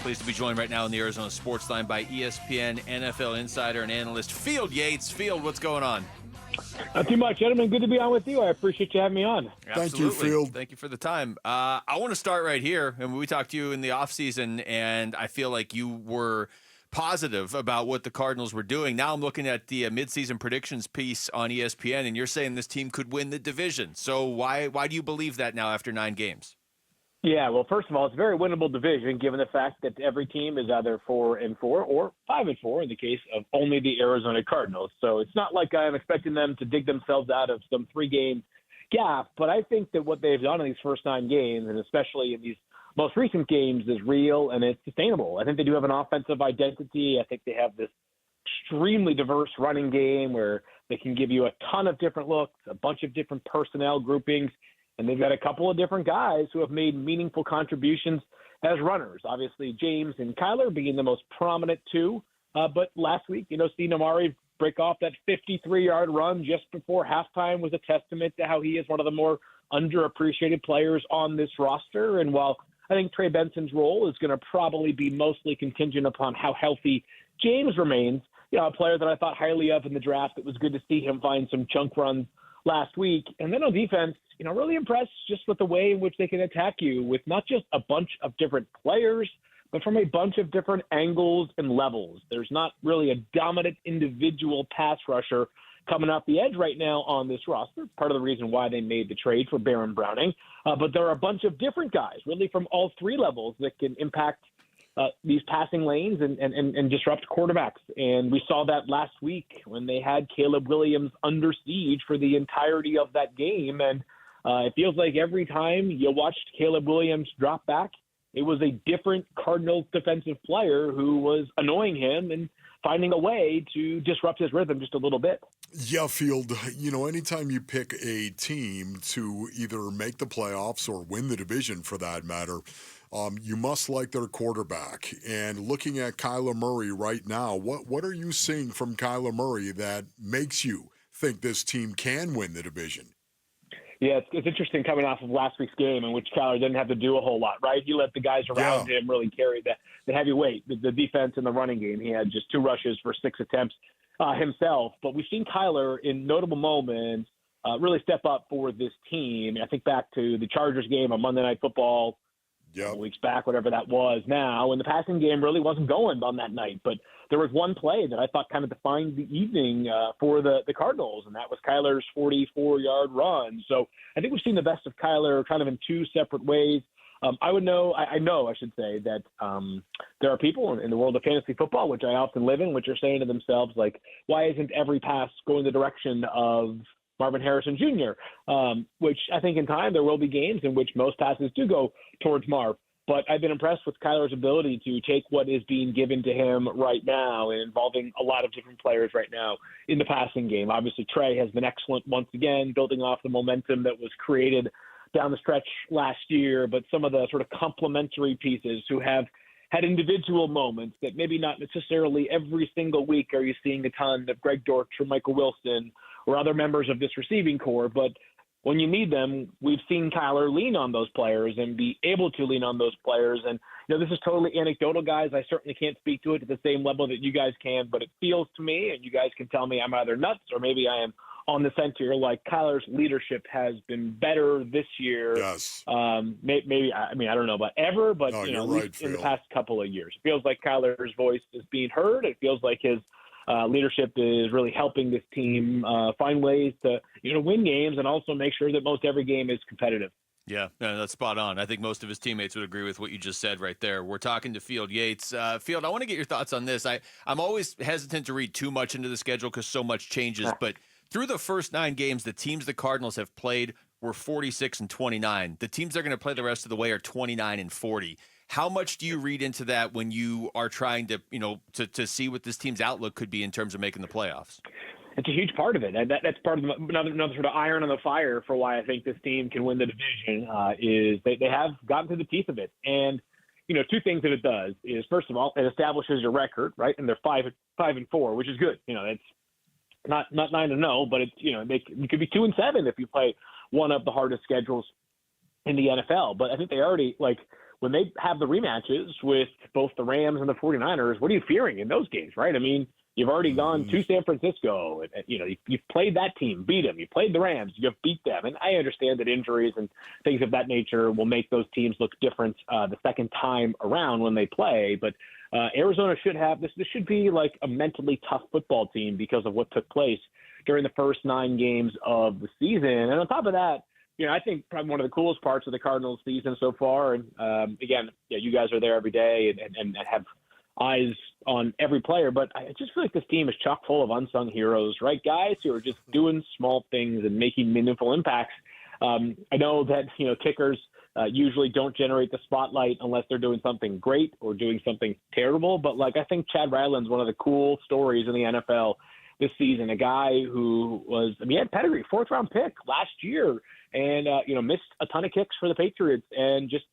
Pleased to be joined right now on the Arizona Sports Line by ESPN NFL insider and analyst Field Yates. Field, what's going on? Not too much, gentlemen. Good to be on with you. I appreciate you having me on. Thank you, Field. Thank you for the time. I want to start right here. And we talked to you in the offseason, and I feel like you were positive about what the Cardinals were doing. Now I'm looking at the midseason predictions piece on ESPN, and you're saying this team could win the division. So why do you believe that now after 9 games? Yeah, well, first of all, it's a very winnable division given the fact that every team is either 4-4 or 5-4 in the case of only the Arizona Cardinals. So it's not like I'm expecting them to dig themselves out of some 3-game gap, but I think that what they've done in these first 9 games, and especially in these most recent games, is real and it's sustainable. I think they do have an offensive identity. I think they have this extremely diverse running game where they can give you a ton of different looks, a bunch of different personnel groupings. And they've got a couple of different guys who have made meaningful contributions as runners. Obviously, James and Kyler being the most prominent two. But last week, seeing Amari break off that 53-yard run just before halftime was a testament to how he is one of the more underappreciated players on this roster. And while I think Trey Benson's role is going to probably be mostly contingent upon how healthy James remains, a player that I thought highly of in the draft, it was good to see him find some chunk runs last week. And then on defense, really impressed just with the way in which they can attack you with not just a bunch of different players, but from a bunch of different angles and levels. There's not really a dominant individual pass rusher coming off the edge right now on this roster, part of the reason why they made the trade for Baron Browning. But there are a bunch of different guys, really from all 3 levels, that can impact these passing lanes and disrupt quarterbacks. And we saw that last week when they had Caleb Williams under siege for the entirety of that game. And it feels like every time you watched Caleb Williams drop back, it was a different Cardinals defensive player who was annoying him and finding a way to disrupt his rhythm just a little bit. Yeah, Field, anytime you pick a team to either make the playoffs or win the division for that matter, you must like their quarterback. And looking at Kyler Murray right now, what are you seeing from Kyler Murray that makes you think this team can win the division? Yeah, it's interesting coming off of last week's game in which Kyler didn't have to do a whole lot, right? He let the guys around him really carry the heavy weight, the defense and the running game. He had just 2 rushes for 6 attempts himself. But we've seen Kyler in notable moments really step up for this team. I think back to the Chargers game on Monday Night Football, weeks back, whatever that was now, and the passing game really wasn't going on that night. But there was one play that I thought kind of defined the evening for the Cardinals, and that was Kyler's 44-yard run. So I think we've seen the best of Kyler kind of in 2 separate ways. I know that there are people in the world of fantasy football, which I often live in, which are saying to themselves, like, why isn't every pass going the direction of Marvin Harrison Jr., which I think in time there will be games in which most passes do go towards Marv. But I've been impressed with Kyler's ability to take what is being given to him right now and involving a lot of different players right now in the passing game. Obviously, Trey has been excellent once again, building off the momentum that was created down the stretch last year. But some of the sort of complementary pieces who have had individual moments that maybe not necessarily every single week are you seeing a ton of Greg Dortch or Michael Wilson or other members of this receiving core. But when you need them, we've seen Kyler lean on those players and be able to lean on those players. And, this is totally anecdotal, guys. I certainly can't speak to it at the same level that you guys can, but it feels to me, and you guys can tell me I'm either nuts or maybe I am on the center, like Kyler's leadership has been better this year. Yes. Maybe, I don't know about ever, but, you're right, in the past couple of years. It feels like Kyler's voice is being heard. It feels like his leadership is really helping this team find ways to win games and also make sure that most every game is competitive. Yeah, that's spot on. I think most of his teammates would agree with what you just said right there. We're talking to Field Yates. Field, I want to get your thoughts on this. I'm always hesitant to read too much into the schedule because so much changes. But through the first 9 games, the teams the Cardinals have played were 46-29. The teams they're going to play the rest of the way are 29-40. How much do you read into that when you are trying to, to see what this team's outlook could be in terms of making the playoffs? It's a huge part of it. And that's part of another sort of iron on the fire for why I think this team can win the division is they have gotten to the teeth of it. And, 2 things that it does is, first of all, it establishes your record, right? And they're 5-4, which is good. It's not 9-0, but it's, you could be 2-7 if you play one of the hardest schedules in the NFL. But I think they already, when they have the rematches with both the Rams and the 49ers, what are you fearing in those games, right? I mean, you've already gone to San Francisco. And, you've played that team, beat them. You played the Rams, you've beat them. And I understand that injuries and things of that nature will make those teams look different the second time around when they play. But Arizona should have this. This should be like a mentally tough football team because of what took place during the first 9 games of the season. And on top of that, I think probably one of the coolest parts of the Cardinals season so far, and again, you guys are there every day and have eyes on every player, but I just feel like this team is chock full of unsung heroes, right? Guys who are just doing small things and making meaningful impacts. I know that, kickers usually don't generate the spotlight unless they're doing something great or doing something terrible, but I think Chad Ryland's one of the cool stories in the NFL this season, a guy who was, he had pedigree, 4th-round pick last year, and, missed a ton of kicks for the Patriots and just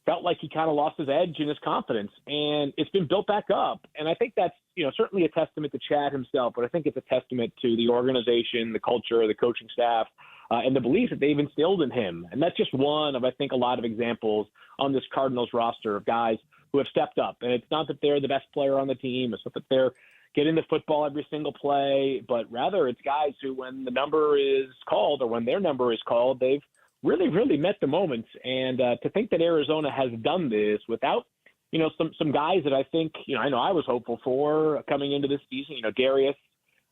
felt like he kind of lost his edge and his confidence. And it's been built back up. And I think that's, certainly a testament to Chad himself, but I think it's a testament to the organization, the culture, the coaching staff, and the belief that they've instilled in him. And that's just one of, I think, a lot of examples on this Cardinals roster of guys who have stepped up. And it's not that they're the best player on the team. It's not that they're getting the football every single play, but rather it's guys who, when the number is called or when their number is called, they've really, really met the moments. And to think that Arizona has done this without, some guys that I think, I know I was hopeful for coming into this season, Darius,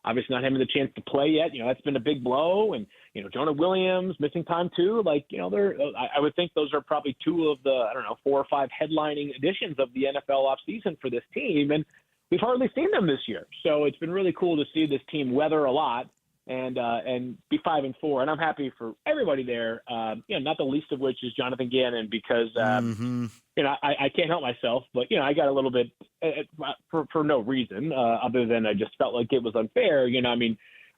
obviously not having the chance to play yet, that's been a big blow. And, Jonah Williams missing time too. I would think those are probably 2 of the, 4 or 5 headlining additions of the NFL offseason for this team. And we've hardly seen them this year. So it's been really cool to see this team weather a lot and be 5-4. And I'm happy for everybody there, not the least of which is Jonathan Gannon, because, I can't help myself, but, I got a little bit for no reason other than I just felt like it was unfair.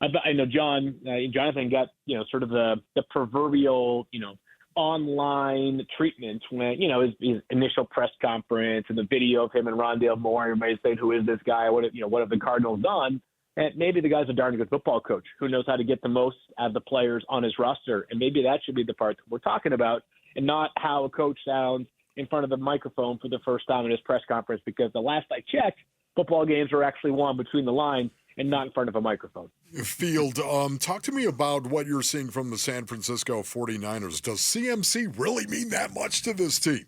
I know Jonathan got, sort of the proverbial, online treatment when, his initial press conference and the video of him and Rondale Moore, everybody's saying, who is this guy? What have the Cardinals done? And maybe the guy's a darn good football coach who knows how to get the most out of the players on his roster. And maybe that should be the part that we're talking about and not how a coach sounds in front of the microphone for the first time in his press conference, because the last I checked, football games were actually won between the lines and not in front of a microphone. Field, talk to me about what you're seeing from the San Francisco 49ers. Does CMC really mean that much to this team?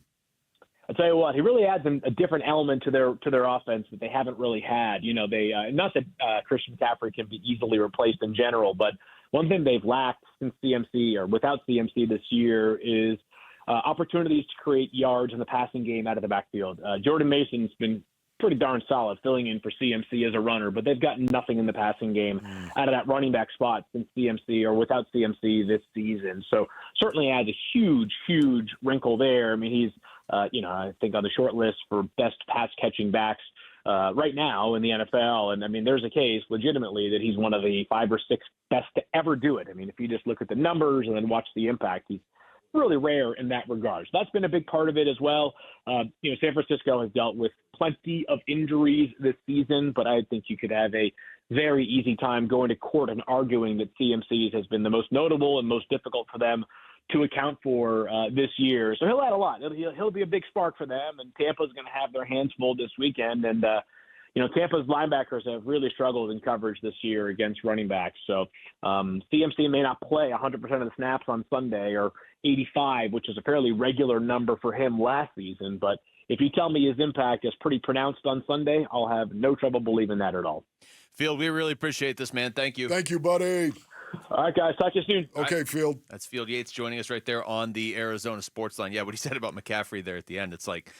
I'll tell you what, he really adds a different element to their offense that they haven't really had. They not that Christian McCaffrey can be easily replaced in general, but one thing they've lacked since CMC or without CMC this year is opportunities to create yards in the passing game out of the backfield. Jordan Mason's been pretty darn solid filling in for CMC as a runner, but they've gotten nothing in the passing game out of that running back spot since CMC or without CMC this season. So certainly adds a huge, huge wrinkle there. He's, I think on the short list for best pass catching backs right now in the NFL. And there's a case legitimately that he's one of the 5 or 6 best to ever do it. If you just look at the numbers and then watch the impact, he's really rare in that regard. So that's been a big part of it as well. San Francisco has dealt with plenty of injuries this season, but I think you could have a very easy time going to court and arguing that CMC's has been the most notable and most difficult for them to account for this year. So he'll add a lot. He'll be a big spark for them, and Tampa's going to have their hands full this weekend. And, Tampa's linebackers have really struggled in coverage this year against running backs. So CMC may not play 100% of the snaps on Sunday or 85, which is a fairly regular number for him last season. But if you tell me his impact is pretty pronounced on Sunday, I'll have no trouble believing that at all. Field, we really appreciate this, man. Thank you. Thank you, buddy. All right, guys. Talk to you soon. Okay, Field. That's Field Yates joining us right there on the Arizona Sports Line. Yeah, what he said about McCaffrey there at the end, it's like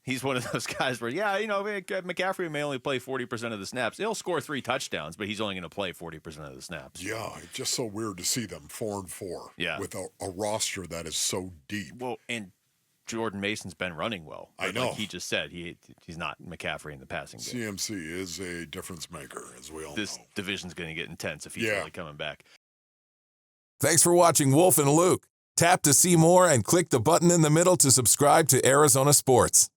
he's one of those guys where, McCaffrey may only play 40% of the snaps. He'll score 3 touchdowns, but he's only going to play 40% of the snaps. Yeah, it's just so weird to see them 4-4 with a roster that is so deep. Well, and Jordan Mason's been running well. I know. Like he just said, he's not McCaffrey in the passing game. CMC is a difference maker, as we all know. This division's going to get intense if he's really coming back. Thanks for watching Wolf and Luke. Tap to see more and click the button in the middle to subscribe to Arizona Sports.